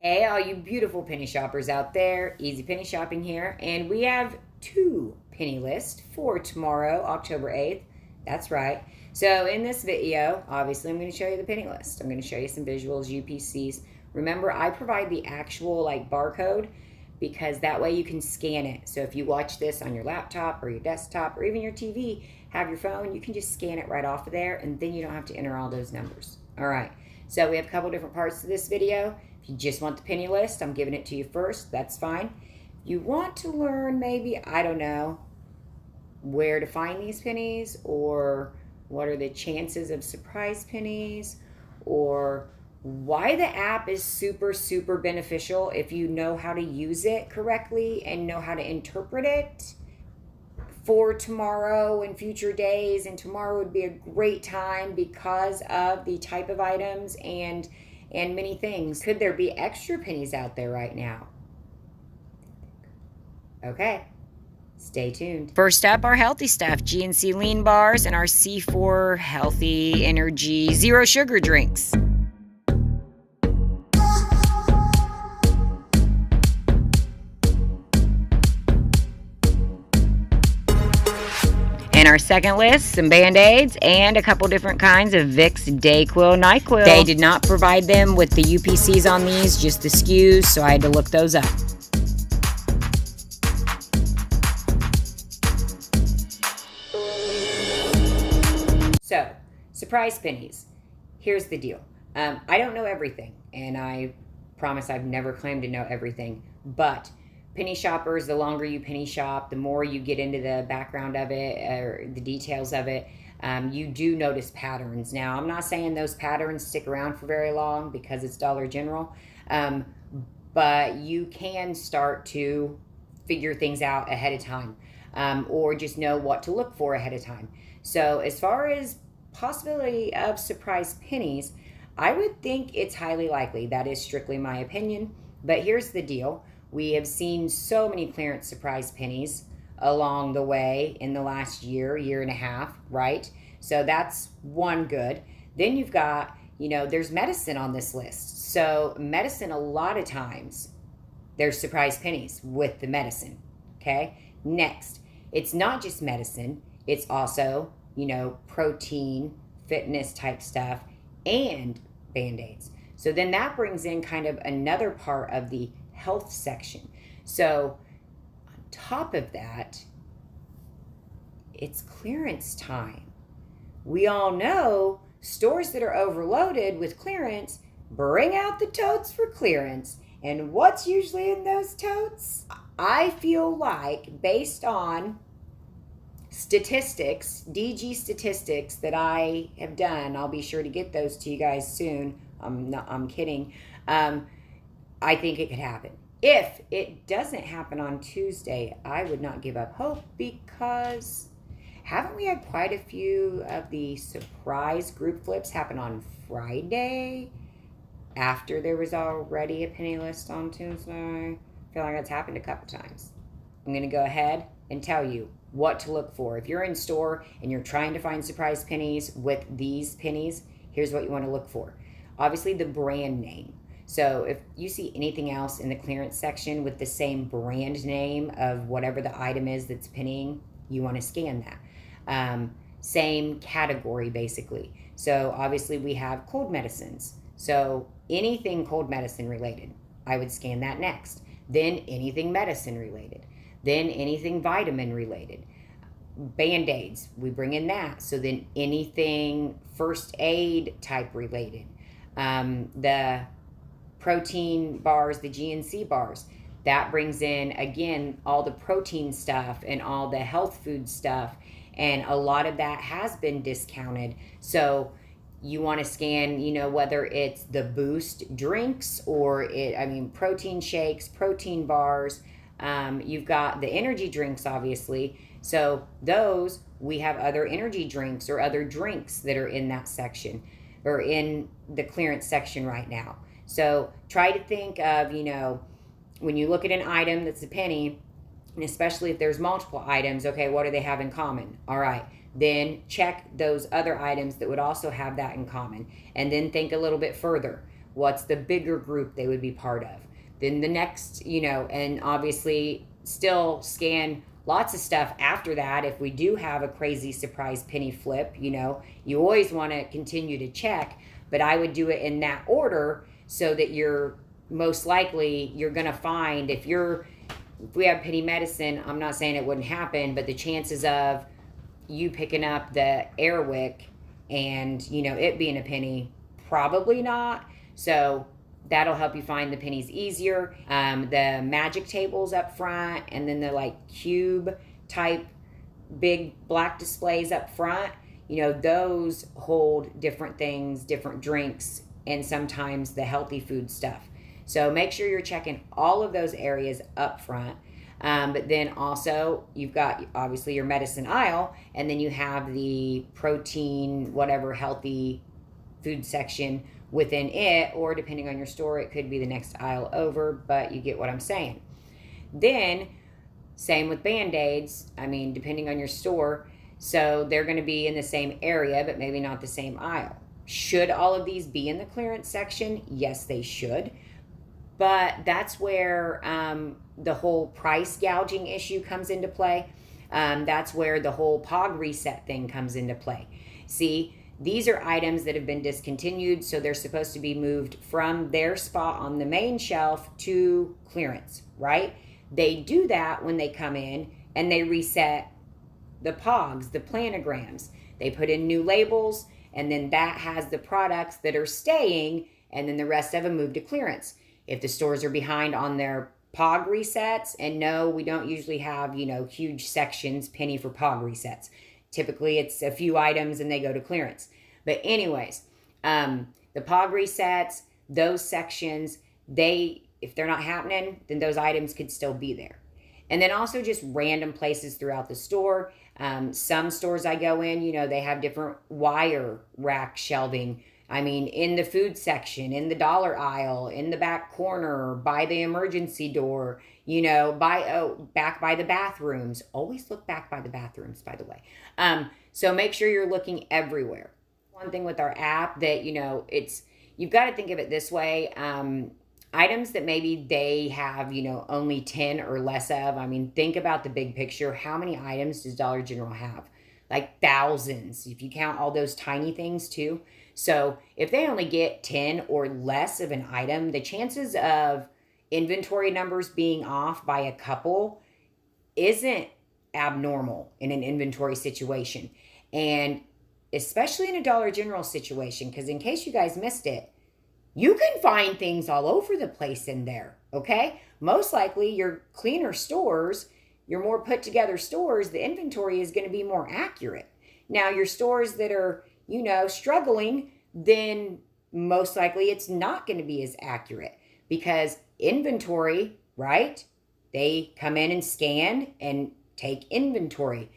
Hey, all you beautiful penny shoppers out there, Easy Penny Shopping here, and we have 2 penny lists for tomorrow, October 8th. That's right. So in this video, obviously I'm going to show you the penny list. I'm going to show you some visuals, UPCs. Remember, I provide the actual barcode because that way you can scan it. So if you watch this on your laptop or your desktop or even your TV, have your phone, you can just scan it right off of there, and then you don't have to enter all those numbers. All right. So we have a couple different parts to this video. If you just want the penny list, I'm giving it to you first. That's fine. If you want to learn maybe, I don't know, where to find these pennies, or what are the chances of surprise pennies, or why the app is super, super beneficial if you know how to use it correctly and know how to interpret it for tomorrow and future days. And tomorrow would be a great time because of the type of items and many things. Could there be extra pennies out there right now? Okay, stay tuned. First up, our healthy stuff, GNC lean bars and our C4 healthy energy zero sugar drinks. In our second list, some Band-Aids and a couple different kinds of Vicks Dayquil, NyQuil. They did not provide them with the UPCs on these, just the SKUs, so I had to look those up. So, surprise pennies. Here's the deal. I don't know everything, and I promise I've never claimed to know everything, but penny shoppers, the longer you penny shop, the more you get into the background of it or the details of it, you do notice patterns. Now, I'm not saying those patterns stick around for very long because it's Dollar General, but you can start to figure things out ahead of time, or just know what to look for ahead of time. So as far as possibility of surprise pennies, I would think it's highly likely. That is strictly my opinion, but here's the deal. We have seen so many clearance surprise pennies along the way in the last year and a half, right? So that's one good. Then you've got, there's medicine on this list. So medicine, a lot of times, there's surprise pennies with the medicine, okay? Next, it's not just medicine. It's also, protein, fitness type stuff, and Band-Aids. So then that brings in kind of another part of the health section. So on top of that, it's clearance time. We all know stores that are overloaded with clearance bring out the totes for clearance. And what's usually in those totes? I feel like, based on statistics, DG statistics that I have done, I'll be sure to get those to you guys soon. I'm kidding. I think it could happen. If it doesn't happen on Tuesday, I would not give up hope, because haven't we had quite a few of the surprise group flips happen on Friday after there was already a penny list on Tuesday? I feel like that's happened a couple times. I'm going to go ahead and tell you what to look for. If you're in store and you're trying to find surprise pennies with these pennies, here's what you want to look for. Obviously, the brand name. So if you see anything else in the clearance section with the same brand name of whatever the item is that's pennying, you want to scan that. Same category, basically. So obviously we have cold medicines. So anything cold medicine related, I would scan that next. Then anything medicine related. Then anything vitamin related. Band-Aids, we bring in that. So then anything first aid type related. The protein bars, the GNC bars, that brings in, again, all the protein stuff and all the health food stuff, and a lot of that has been discounted. So you want to scan, whether it's the boost drinks or protein shakes, protein bars. You've got the energy drinks, obviously. So those, we have other energy drinks or other drinks that are in that section or in the clearance section right now. So try to think of, when you look at an item that's a penny, and especially if there's multiple items, okay, what do they have in common? All right, then check those other items that would also have that in common. And then think a little bit further. What's the bigger group they would be part of? Then the next, and obviously still scan lots of stuff after that. If we do have a crazy surprise penny flip, you always want to continue to check, but I would do it in that order so that you're most likely you're going to find if we have penny medicine, I'm not saying it wouldn't happen, but the chances of you picking up the Airwick and, it being a penny, probably not. So that'll help you find the pennies easier. The magic tables up front, and then the like cube type big black displays up front, those hold different things, different drinks, and sometimes the healthy food stuff. So make sure you're checking all of those areas up front. But then also you've got obviously your medicine aisle, and then you have the protein, whatever healthy food section within it, or depending on your store, it could be the next aisle over, but you get what I'm saying. Then same with Band-Aids, depending on your store. So they're going to be in the same area, but maybe not the same aisle. Should all of these be in the clearance section? Yes, they should. But that's where the whole price gouging issue comes into play. That's where the whole POG reset thing comes into play. See, these are items that have been discontinued, so they're supposed to be moved from their spot on the main shelf to clearance, right? They do that when they come in and they reset the POGs, the planograms. They put in new labels, and then that has the products that are staying, and then the rest of them move to clearance. If the stores are behind on their POG resets, and no, we don't usually have, huge sections, penny for POG resets. Typically it's a few items and they go to clearance. But anyways, the POG resets, those sections, if they're not happening, then those items could still be there. And then also just random places throughout the store. Some stores I go in, they have different wire rack shelving. In the food section, in the dollar aisle, in the back corner, by the emergency door, back by the bathrooms. Always look back by the bathrooms, by the way. So make sure you're looking everywhere. One thing with our app that, you've got to think of it this way. Items that maybe they have, only 10 or less of. Think about the big picture. How many items does Dollar General have? Like thousands, if you count all those tiny things too. So if they only get 10 or less of an item, the chances of inventory numbers being off by a couple isn't abnormal in an inventory situation. And especially in a Dollar General situation, because in case you guys missed it, you can find things all over the place in there, okay? Most likely your cleaner stores, your more put together stores, the inventory is going to be more accurate. Now your stores that are, struggling, then most likely it's not going to be as accurate because inventory, right? They come in and scan and take inventory.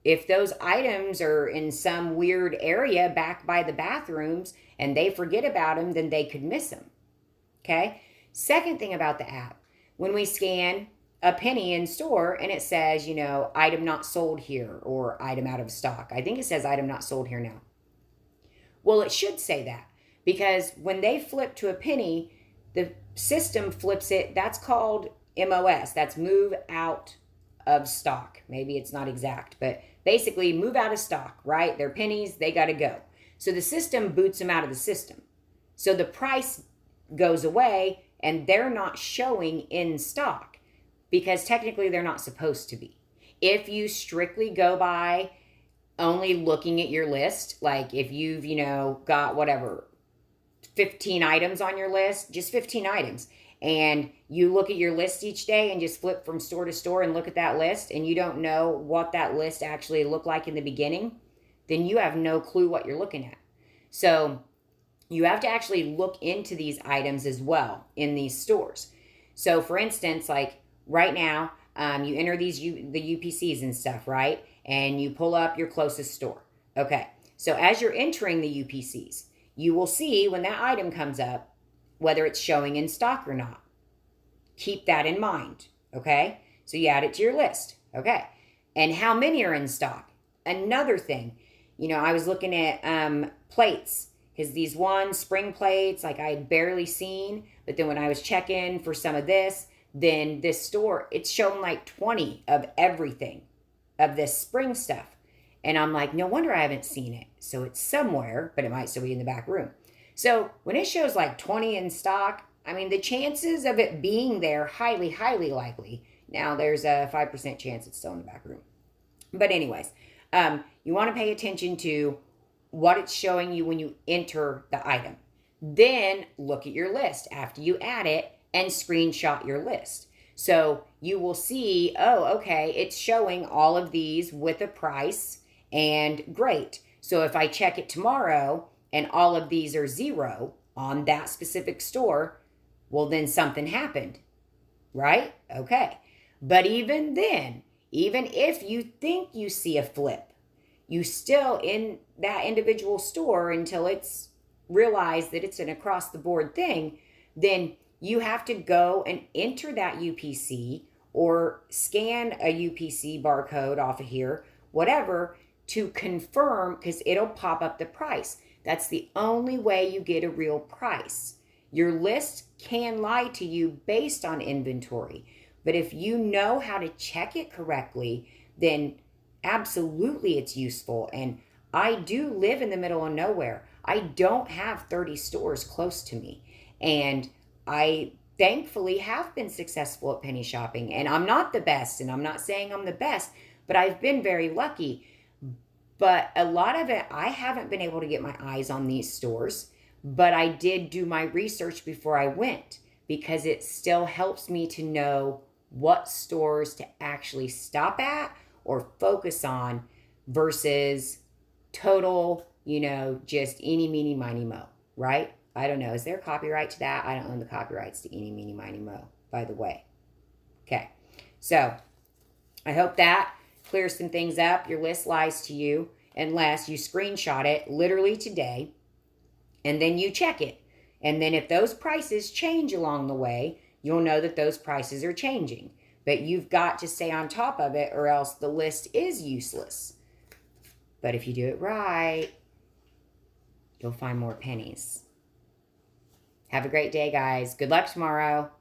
If those items are in some weird area back by the bathrooms and they forget about them, then they could miss them. Okay? Second thing about the app, when we scan a penny in store and it says, item not sold here or item out of stock. I think it says item not sold here now. Well, it should say that because when they flip to a penny, the system flips it. That's called MOS. That's move out of stock. Maybe it's not exact, but basically move out of stock, right? They're pennies, they got to go. So the system boots them out of the system. So the price goes away and they're not showing in stock because technically they're not supposed to be. If you strictly go by only looking at your list, like if you've, got 15 items on your list, just 15 items, and you look at your list each day and just flip from store to store and look at that list and you don't know what that list actually looked like in the beginning, then you have no clue what you're looking at. So you have to actually look into these items as well in these stores. So for instance, like right now, you enter the UPCs and stuff, right? And you pull up your closest store. Okay, so as you're entering the UPCs, you will see when that item comes up, whether it's showing in stock or not. Keep that in mind, okay? So you add it to your list, okay? And how many are in stock? Another thing, I was looking at plates Because these spring plates, like I had barely seen, but then when I was checking for some of this, then this store, it's shown like 20 of everything of this spring stuff. And I'm like, no wonder I haven't seen it. So it's somewhere, but it might still be in the back room. So when it shows like 20 in stock, I mean, the chances of it being there, highly, highly likely. Now there's a 5% chance it's still in the back room. But anyways, you want to pay attention to what it's showing you when you enter the item. Then look at your list after you add it and screenshot your list. So you will see, oh, okay, it's showing all of these with a price, and great. So if I check it tomorrow and all of these are 0 on that specific store, well, then something happened, right? Okay. But even then, even if you think you see a flip, you still in that individual store until it's realized that it's an across the board thing, then you have to go and enter that UPC or scan a UPC barcode off of here, whatever, to confirm, because it'll pop up the price. That's the only way you get a real price. Your list can lie to you based on inventory, but if you know how to check it correctly, then absolutely it's useful. And I do live in the middle of nowhere. I don't have 30 stores close to me. And I thankfully have been successful at penny shopping. And I'm not the best, and I'm not saying I'm the best, but I've been very lucky. But a lot of it, I haven't been able to get my eyes on these stores, but I did do my research before I went, because it still helps me to know what stores to actually stop at or focus on versus total, just eeny, meeny, miny, mo, right? I don't know. Is there copyright to that? I don't own the copyrights to eeny, meeny, miny, mo, by the way. Okay. So I hope that clears some things up. Your list lies to you unless you screenshot it literally today and then you check it. And then if those prices change along the way, you'll know that those prices are changing. But you've got to stay on top of it or else the list is useless. But if you do it right, you'll find more pennies. Have a great day, guys. Good luck tomorrow.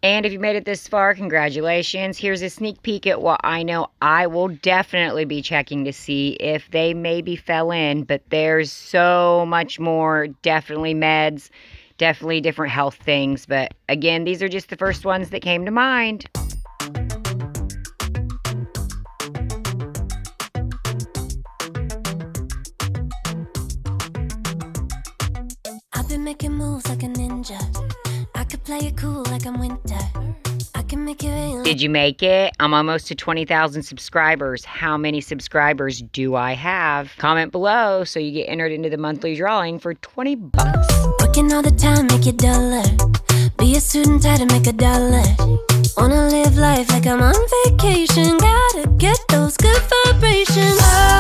And if you made it this far, congratulations. Here's a sneak peek at what I know I will definitely be checking to see if they maybe fell in. But there's so much more. Definitely meds. Definitely different health things. But again, these are just the first ones that came to mind. I've been making moves like a ninja. I could play it cool like I'm winter. I can make it rain. Did you make it? I'm almost to 20,000 subscribers. How many subscribers do I have? Comment below so you get entered into the monthly drawing for 20 bucks. Working all the time, make it dollar. Be a student, tie to make a dollar. Wanna live life like I'm on vacation. Gotta get those good vibrations. Oh.